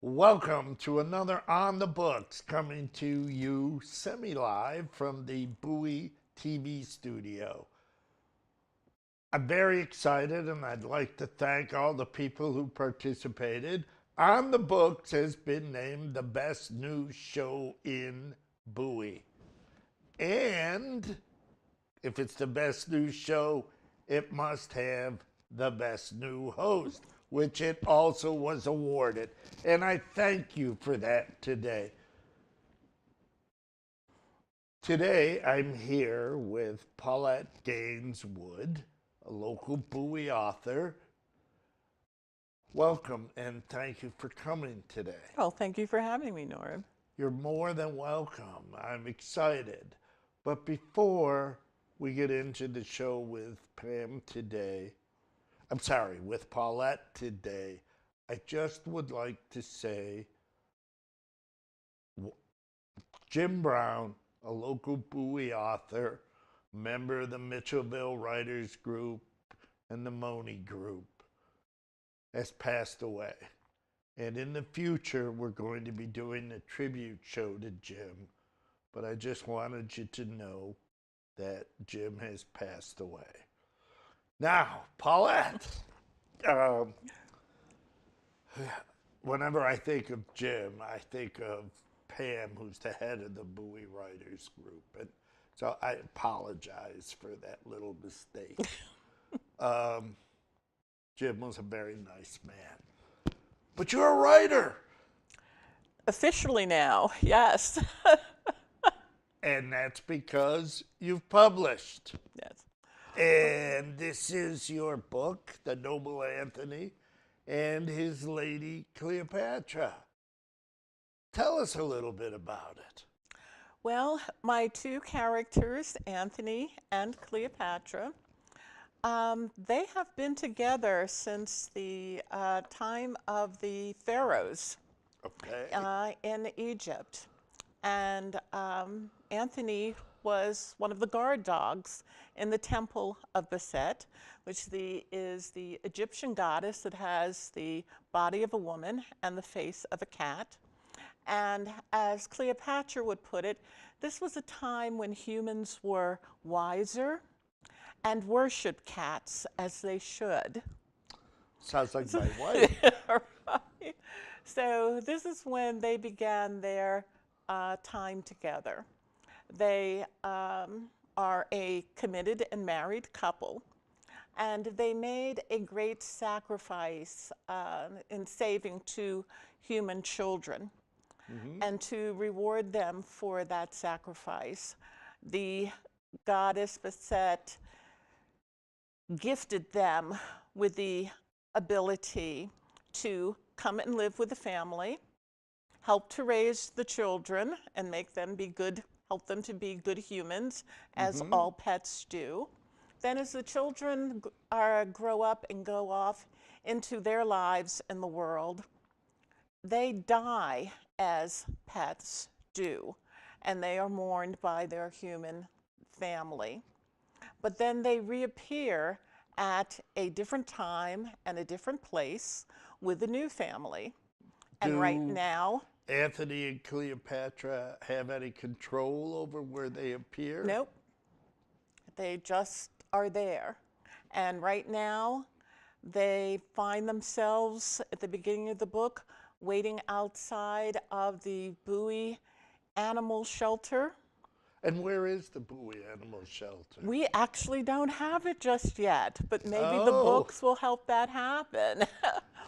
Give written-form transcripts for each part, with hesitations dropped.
Welcome to another On the Books, coming to you semi-live from the Bowie TV studio. I'm very excited, and I'd like to thank all the people who participated. On the Books has been named the best news show in Bowie. And if it's the best news show, it must have the best new host, which it also was awarded. And I thank you for that today. Today, I'm here with Paulette Wood, a local Bowie author. Welcome, and thank you for coming today. Well, thank you for having me, Norm. You're more than welcome. I'm excited. But before we get into the show with with Paulette today, I just would like to say Jim Brown, a local Bowie author, member of the Mitchellville Writers Group and the Money Group, has passed away. And in the future, we're going to be doing a tribute show to Jim. But I just wanted you to know that Jim has passed away. Now, Paulette, whenever I think of Jim, I think of Pam, who's the head of the Bowie Writers Group. And so I apologize for that little mistake. Jim was a very nice man. But you're a writer. Officially now, yes. And that's because you've published. Yes. And this is your book, The Noble Anthony and His Lady Cleopatra. Tell us a little bit about it. Well, my two characters, Anthony and Cleopatra, they have been together since the time of the pharaohs in Egypt. And Anthony was one of the guard dogs in the Temple of Bastet, which is the Egyptian goddess that has the body of a woman and the face of a cat. And as Cleopatra would put it, this was a time when humans were wiser and worshiped cats as they should. Sounds like my wife. Right. So this is when they began their time together. They are a committed and married couple, and they made a great sacrifice in saving two human children. Mm-hmm. And to reward them for that sacrifice, the goddess Bastet gifted them with the ability to come and live with the family, help to raise the children and make them be good, help them to be good humans, as mm-hmm. all pets do. Then as the children grow up and go off into their lives in the world, they die as pets do, and they are mourned by their human family. But then they reappear at a different time and a different place with a new family. And right now, Anthony and Cleopatra have any control over where they appear? Nope. They just are there. And right now, they find themselves at the beginning of the book waiting outside of the Bowie Animal Shelter. And where is the Bowie Animal Shelter? We actually don't have it just yet, but maybe the books will help that happen.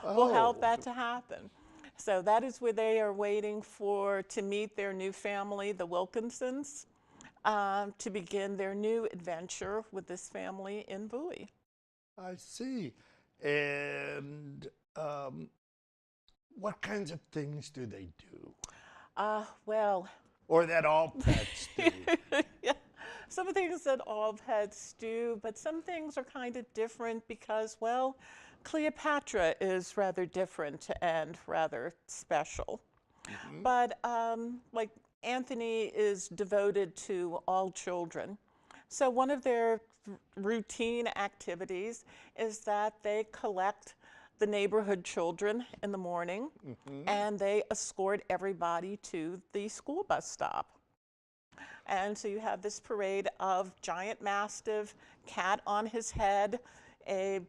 Will help that to happen. So that is where they are waiting to meet their new family, the Wilkinsons, to begin their new adventure with this family in Bowie. I see. And what kinds of things do they do? Well... Or that all pets do? Yeah. Some things that all pets do, but some things are kind of different because, well, Cleopatra is rather different and rather special. Mm-hmm. But like Anthony is devoted to all children. So one of their routine activities is that they collect the neighborhood children in the morning, and they escort everybody to the school bus stop. And so you have this parade of giant mastiff, cat on his head, a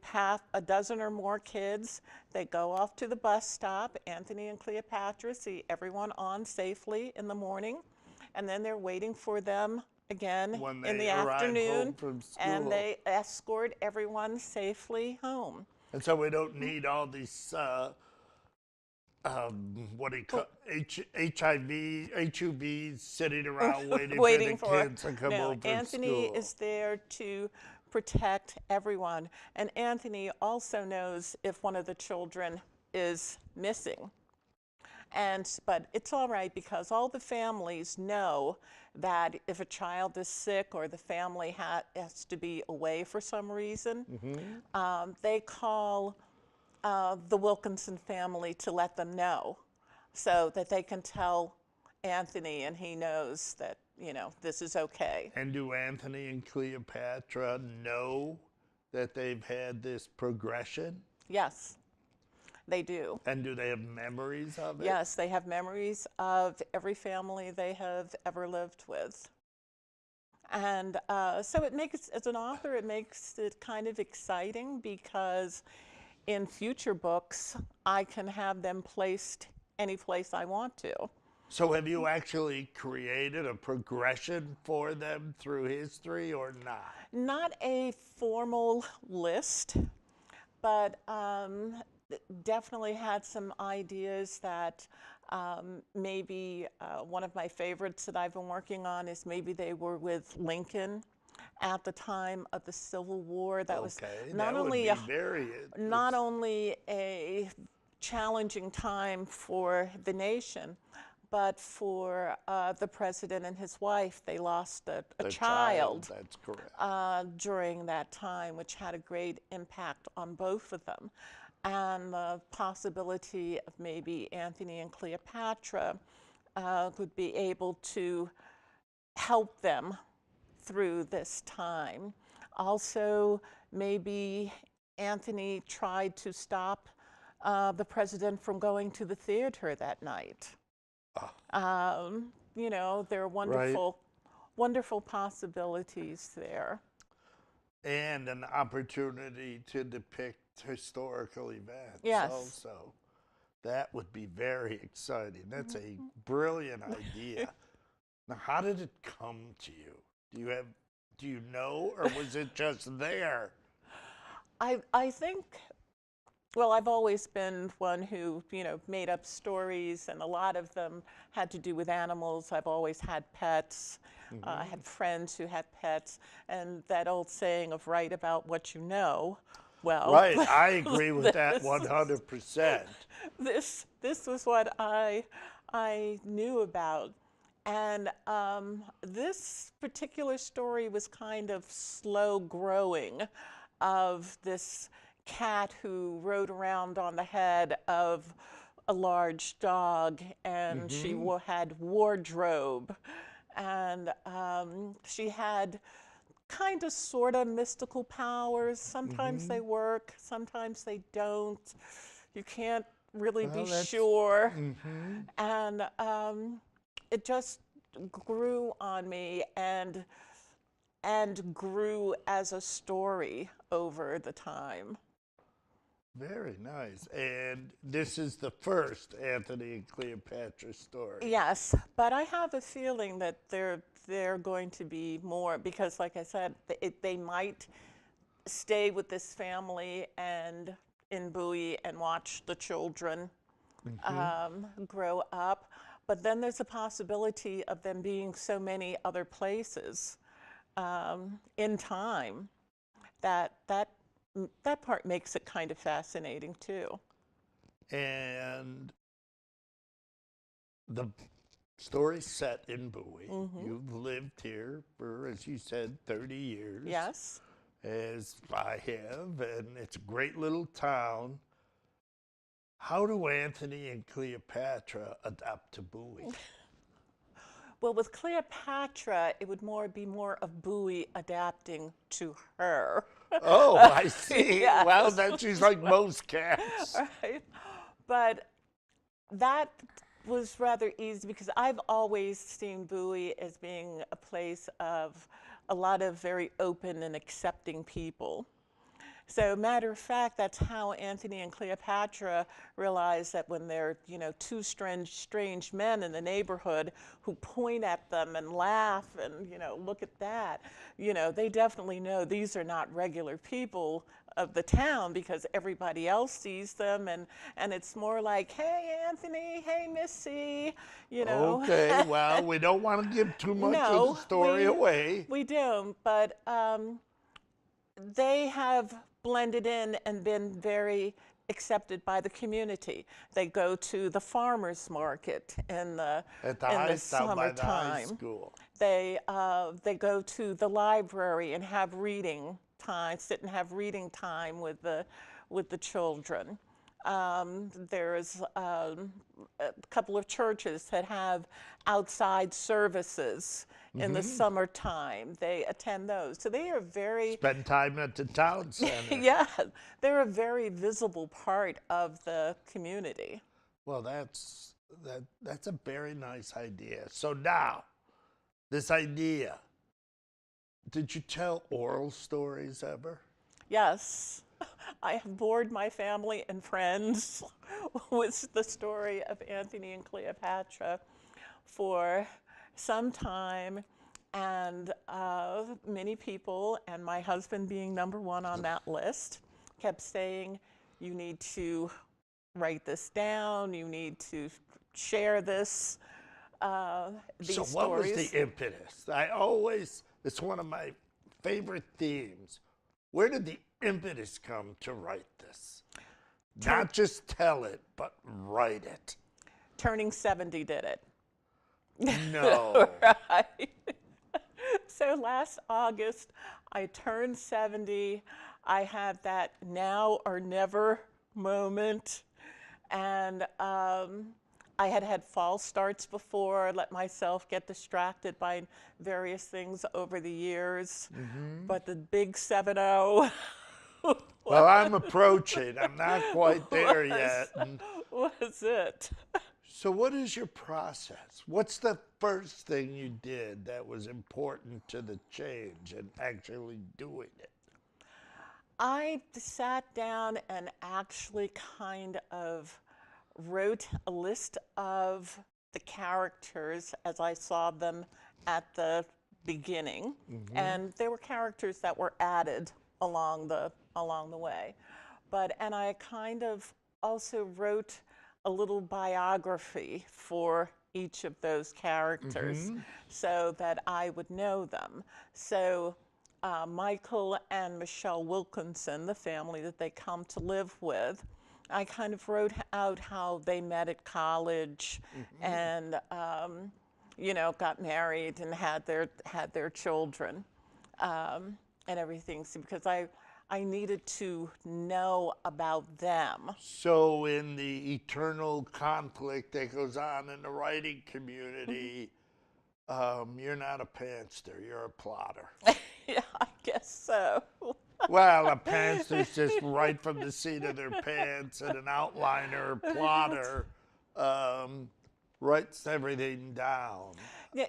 dozen or more kids. They go off to the bus stop. Anthony and Cleopatra see everyone on safely in the morning, and then they're waiting for them again When in they the arrive afternoon, home from and school. they escort everyone safely home. And so we don't need all these, what do you call HIV, HUVs sitting around waiting for the kids to come No, home from Anthony school. is there to protect everyone. And Anthony also knows if one of the children is missing. But it's all right because all the families know that if a child is sick or the family has to be away for some reason, they call the Wilkinson family to let them know so that they can tell Anthony and he knows that, this is okay. And do Anthony and Cleopatra know that they've had this progression? Yes, they do. And do they have memories of it? Yes, they have memories of every family they have ever lived with. And so it makes, as an author, it makes it kind of exciting because in future books, I can have them placed any place I want to. So have you actually created a progression for them through history or not? Not a formal list, but definitely had some ideas that maybe one of my favorites that I've been working on is maybe they were with Lincoln at the time of the Civil War. That was not only a challenging time for the nation, but for the president and his wife. They lost a child. That's correct. During that time, which had a great impact on both of them. And the possibility of maybe Anthony and Cleopatra would be able to help them through this time. Also, maybe Anthony tried to stop the president from going to the theater that night. There are wonderful possibilities there. And an opportunity to depict historical events Yes. also. That would be very exciting. That's a brilliant idea. Now, how did it come to you? Do you know, or was it just there? I think, well, I've always been one who, made up stories, and a lot of them had to do with animals. I've always had pets. I had friends who had pets, and that old saying of write about what you know. Well, right, I agree with that 100%. This was what I knew about. And this particular story was kind of slow growing of this cat who rode around on the head of a large dog, and she had wardrobe, and she had kind of sort of mystical powers. Sometimes they work, sometimes they don't. You can't really be sure. And it just grew on me and grew as a story over the time. Very nice. And this is the first Anthony and Cleopatra story. Yes, but I have a feeling that they're going to be more, because like I said, they might stay with this family and in Bowie and watch the children grow up. But then there's a possibility of them being so many other places in time that part makes it kind of fascinating too. And the story's set in Bowie. You've lived here for, as you said, 30 years. Yes. As I have, and it's a great little town. How do Anthony and Cleopatra adapt to Bowie? Well, with Cleopatra, it would be more of Bowie adapting to her. Oh, I see. Yes. Well, then she's like most cats. Right? But that was rather easy because I've always seen Bowie as being a place of a lot of very open and accepting people. So, matter of fact, that's how Antony and Cleopatra realize that when they're, two strange men in the neighborhood who point at them and laugh and, look at that, they definitely know these are not regular people of the town because everybody else sees them, and it's more like, hey, Anthony, hey, Missy, Okay, well, we don't want to give too much of the story away. We don't, but they have blended in and been very accepted by the community. They go to the farmers market in the summertime. They go to the library and have reading time, sit and have reading time with the children. There's a couple of churches that have outside services in the summertime. They attend those. So they are very... Spend time at the town center. Yeah, they're a very visible part of the community. Well, that's a very nice idea. So now, this idea, did you tell oral stories ever? Yes. I have bored my family and friends with the story of Antony and Cleopatra for some time, and many people, and my husband being number one on that list, kept saying, you need to write this down, you need to share this, these stories. So what was the impetus? It's one of my favorite themes. Where did the impetus come to write this? Not just tell it, but write it. Turning 70 did it. No. Right. So last August, I turned 70. I had that now or never moment. And I had had false starts before, let myself get distracted by various things over the years. But the big 7-0. Well, I'm approaching. I'm not quite there yet. Was it? So what is your process? What's the first thing you did that was important to the change and actually doing it? I sat down and actually kind of wrote a list of the characters as I saw them at the beginning. And there were characters that were added along the way. And I kind of also wrote a little biography for each of those characters so that I would know them. So Michael and Michelle Wilkinson, the family that they come to live with, I kind of wrote out how they met at college and got married and had their children and everything. So because I needed to know about them. So in the eternal conflict that goes on in the writing community, you're not a pantster, you're a plotter. Yeah, I guess so. Well, a pantster's just right from the seat of their pants, and an outliner, plotter, writes everything down. Yeah,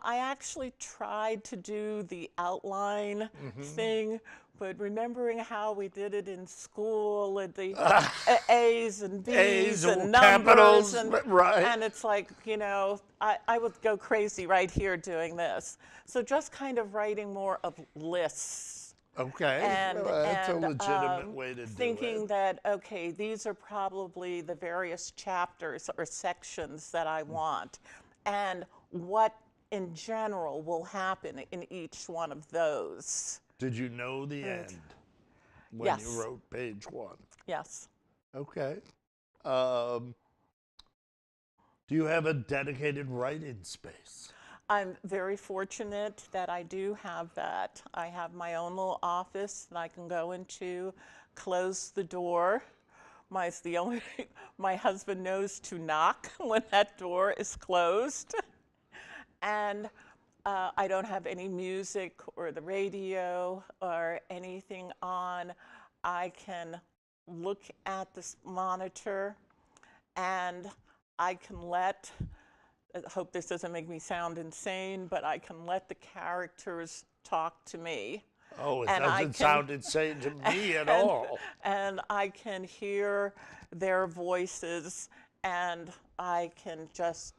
I actually tried to do the outline thing, but remembering how we did it in school, and the A's and B's and numbers, and it's like, I would go crazy right here doing this. So just kind of writing more of lists. Okay, that's a legitimate way to do it. Thinking that, okay, these are probably the various chapters or sections that I want, and what in general will happen in each one of those. Did you know the end when you wrote page 1? Yes. Okay. Do you have a dedicated writing space? I'm very fortunate that I do have that. I have my own little office that I can go into, close the door. My husband knows to knock when that door is closed. And I don't have any music or the radio or anything on. I can look at this monitor and I can let, I hope this doesn't make me sound insane, but I can let the characters talk to me. Oh, it And I doesn't can- sound insane to me at all. And I can hear their voices, and I can just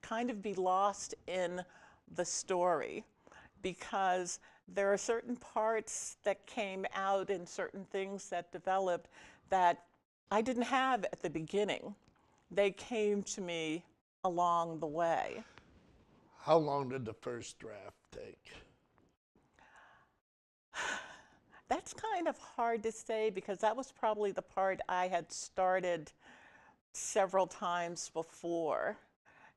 kind of be lost in the story, because there are certain parts that came out and certain things that developed that I didn't have at the beginning. They came to me along the way. How long did the first draft take? That's kind of hard to say, because that was probably the part I had started several times before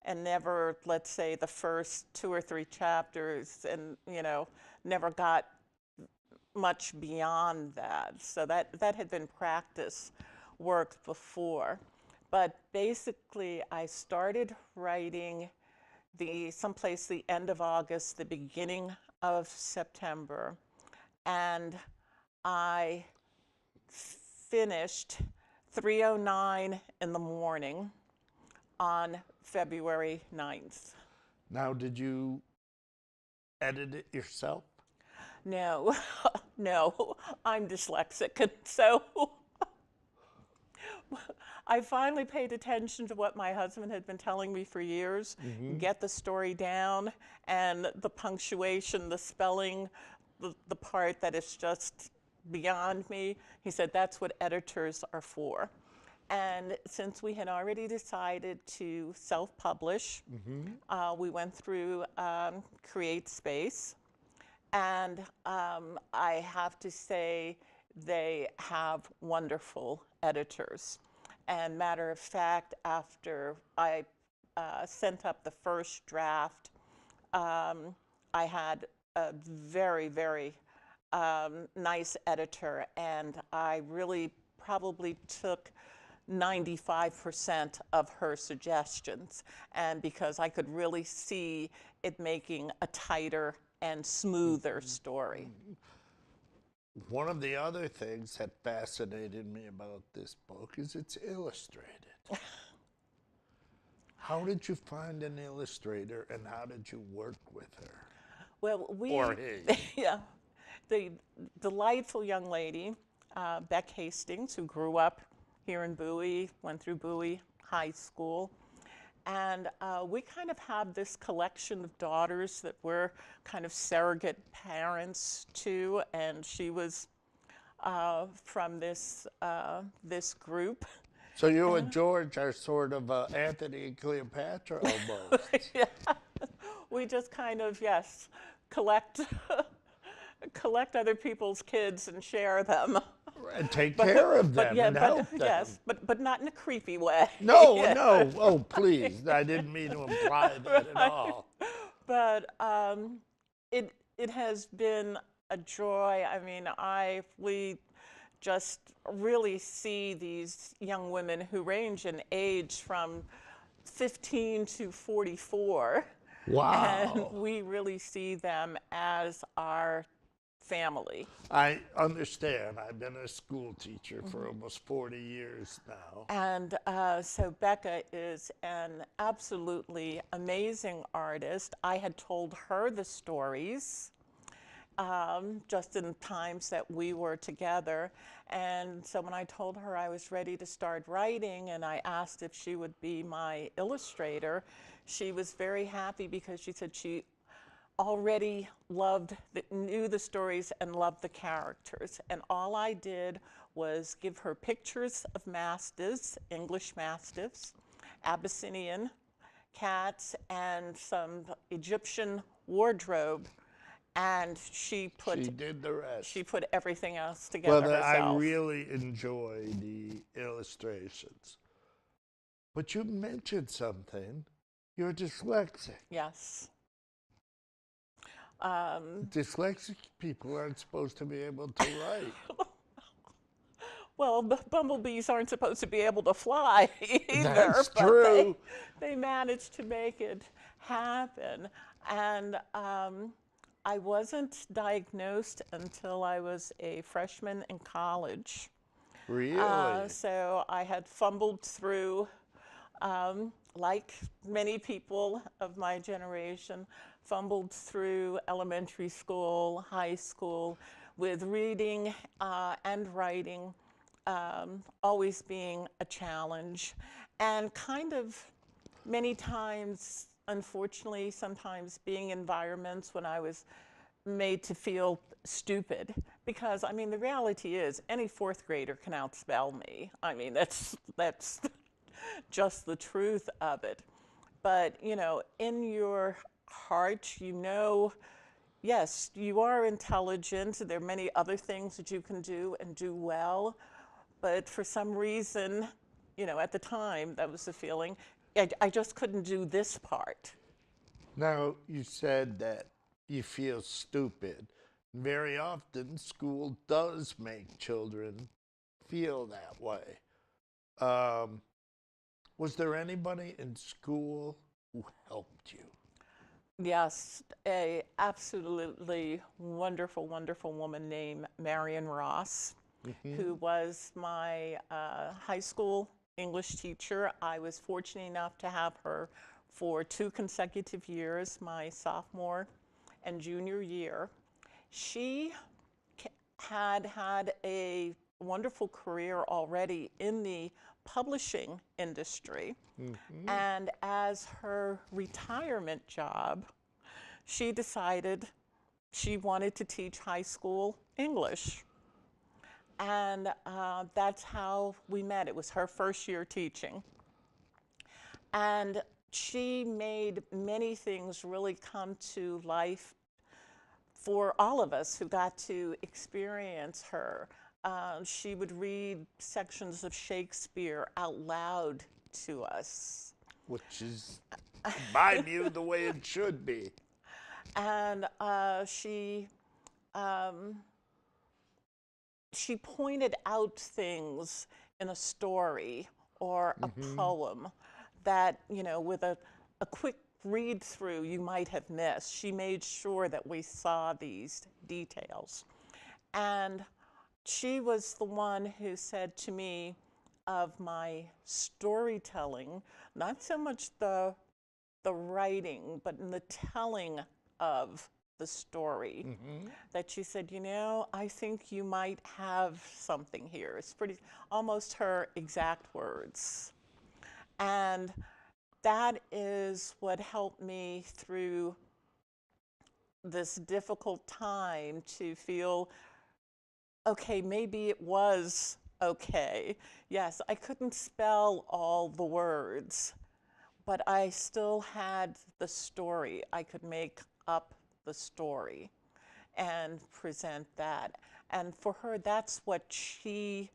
and never, let's say, the first 2 or 3 chapters, and, never got much beyond that. So that had been practice work before. But basically, I started writing someplace the end of August, the beginning of September, and I finished 3:09 in the morning on February 9th. Now, did you edit it yourself? No, no, I'm dyslexic, and so I finally paid attention to what my husband had been telling me for years. Get the story down, and the punctuation, the spelling, the part that is just beyond me. He said that's what editors are for. And since we had already decided to self-publish, we went through Create Space. And I have to say, they have wonderful editors. And matter of fact, after I sent up the first draft, I had a very, very nice editor, and I really probably took 95% of her suggestions, and because I could really see it making a tighter and smoother story. One of the other things that fascinated me about this book is it's illustrated. How did you find an illustrator, and how did you work with her? Well, Or he? yeah, the delightful young lady, Beck Hastings, who grew up here in Bowie, went through Bowie High School. And we kind of have this collection of daughters that we're kind of surrogate parents to, and she was from this group. So you and George are sort of Anthony and Cleopatra almost. Yeah, we just kind of, yes, collect other people's kids and share them. And take care of them and help them. Yes, but not in a creepy way. No, no. Oh, please. I didn't mean to imply that at all. But it has been a joy. I mean, we just really see these young women who range in age from 15 to 44. Wow. And we really see them as our family. I understand. I've been a school teacher for almost 40 years now. And so Becca is an absolutely amazing artist. I had told her the stories just in times that we were together. And so when I told her I was ready to start writing and I asked if she would be my illustrator, she was very happy, because she said she already knew the stories and loved the characters. And all I did was give her pictures of mastiffs, English mastiffs, Abyssinian cats, and some Egyptian wardrobe. And she did the rest. She put everything else together herself. I really enjoy the illustrations. But you mentioned something. You're dyslexic. Yes. Dyslexic people aren't supposed to be able to write. Well, bumblebees aren't supposed to be able to fly either. That's but true. They managed to make it happen. And I wasn't diagnosed until I was a freshman in college. Really? So I had fumbled through, like many people of my generation, fumbled through elementary school, high school, with reading and writing always being a challenge. And kind of many times, unfortunately, sometimes being in environments when I was made to feel stupid, because I mean the reality is any fourth grader can outspell me. I mean that's just the truth of it. But you know, in your heart, you know, yes, you are intelligent. There are many other things that you can do and do well, but for some reason, you know, at the time that was the feeling. I just couldn't do this part. Now, you said that you feel stupid. Very often, school does make children feel that way. Um, was there anybody in school who helped you? Yes, a absolutely wonderful, wonderful woman named Marion Ross, who was my high school English teacher. I was fortunate enough to have her for 2 consecutive years, my sophomore and junior year. She had a wonderful career already in the publishing industry. And as her retirement job, she decided she wanted to teach high school English. And that's how we met. It was her first year teaching. And she made many things really come to life for all of us who got to experience her. She would read sections of Shakespeare out loud to us. Which is, in my view, the way it should be. And she pointed out things in a story or a poem that, you know, with a quick read through you might have missed. She made sure that we saw these details. And she was the one who said to me of my storytelling, not so much the writing, but in the telling of the story, that she said, you know, I think you might have something here. It's pretty, almost her exact words. And that is what helped me through this difficult time to feel, okay, maybe it was okay. Yes, I couldn't spell all the words, but I still had the story. I could make up the story and present that. And for her, that's what she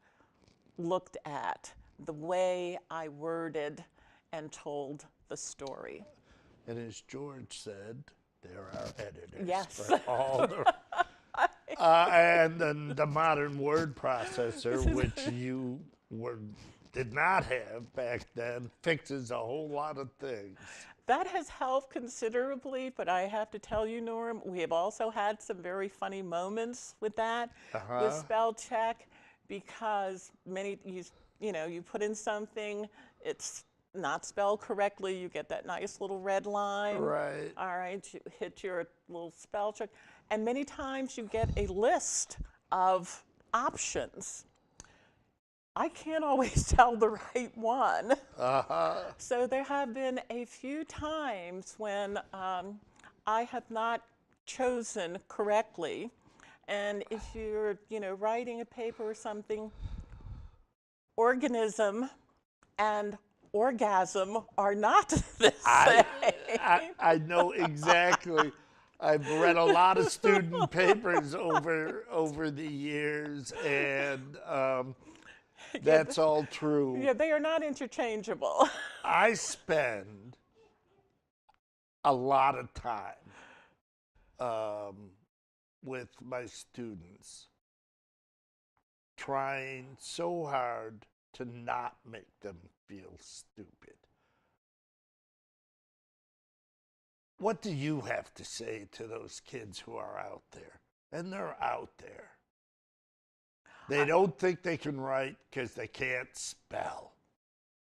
looked at, the way I worded and told the story. And as George said, there are editors Yes. for all the. And then the modern word processor, which you did not have back then, fixes a whole lot of things. That has helped considerably, but I have to tell you, Norm, we have also had some very funny moments with that, with spell check, because many, you know, you put in something, it's not spelled correctly, you get that nice little red line. Right. All right, you hit your little spell check, and many times you get a list of options. I can't always tell the right one. So there have been a few times when I have not chosen correctly. And if you're, you know, writing a paper or something, organism and orgasm are not the same. I know exactly. I've read a lot of student papers over the years, and that's all true. Yeah, they are not interchangeable. I spend a lot of time with my students trying so hard to not make them feel stupid. what do you have to say to those kids who are out there? And they're out there. They don't think they can write because they can't spell,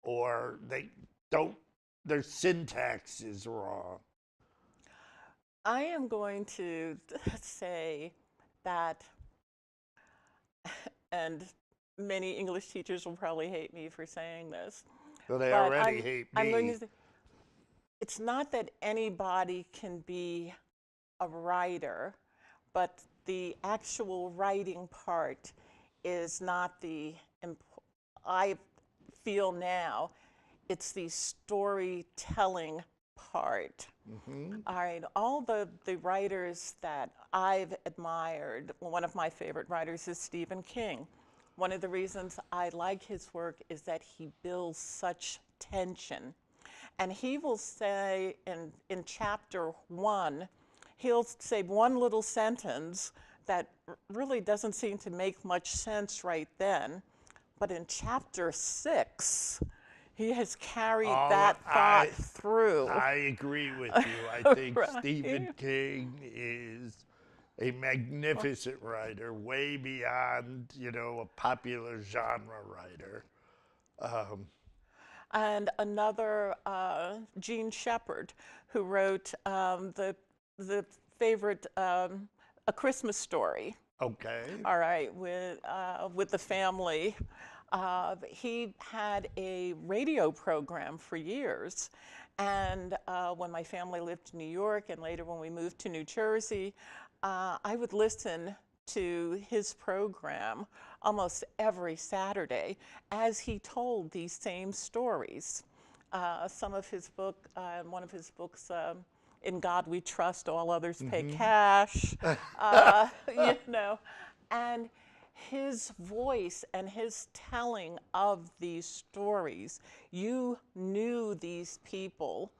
or they don't, their syntax is wrong. I am going to say that, and many English teachers will probably hate me for saying this. So they but already hate me. I'm going to say, it's not that anybody can be a writer, but the actual writing part is not the, I feel now, it's the storytelling part. All right, all the writers that I've admired, one of my favorite writers is Stephen King. One of the reasons I like his work is that he builds such tension. And he will say in chapter 1, he'll say one little sentence that really doesn't seem to make much sense right then. But in chapter 6, he has carried that thought through. I agree with you. I think Stephen King is a magnificent writer, way beyond, a popular genre writer. And another, Gene Shepherd, who wrote the favorite, A Christmas Story. Okay. All right, with the family. He had a radio program for years. And when my family lived in New York and later when we moved to New Jersey, I would listen to his program almost every Saturday as he told these same stories. Some of his book, one of his books, In God We Trust, All Others Pay Cash, and his voice and his telling of these stories, you knew these people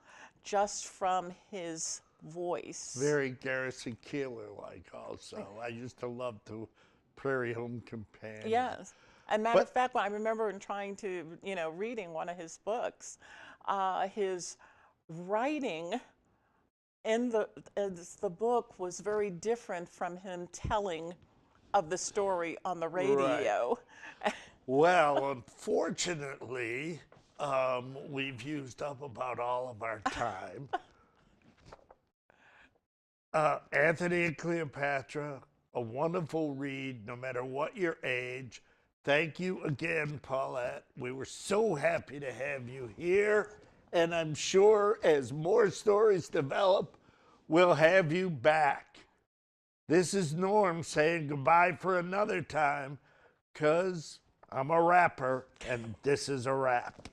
just from his voice. Very Garrison Keillor-like also. I used to love the Prairie Home Companion. Yes. And matter of fact, when I remember in trying to, reading one of his books, his writing in the book was very different from him telling of the story on the radio. Right. Well, unfortunately, we've used up about all of our time. Anthony and Cleopatra, a wonderful read, no matter what your age. Thank you again, Paulette. We were so happy to have you here, and I'm sure as more stories develop, we'll have you back. This is Norm saying goodbye for another time, 'cause I'm a rapper, and this is a wrap.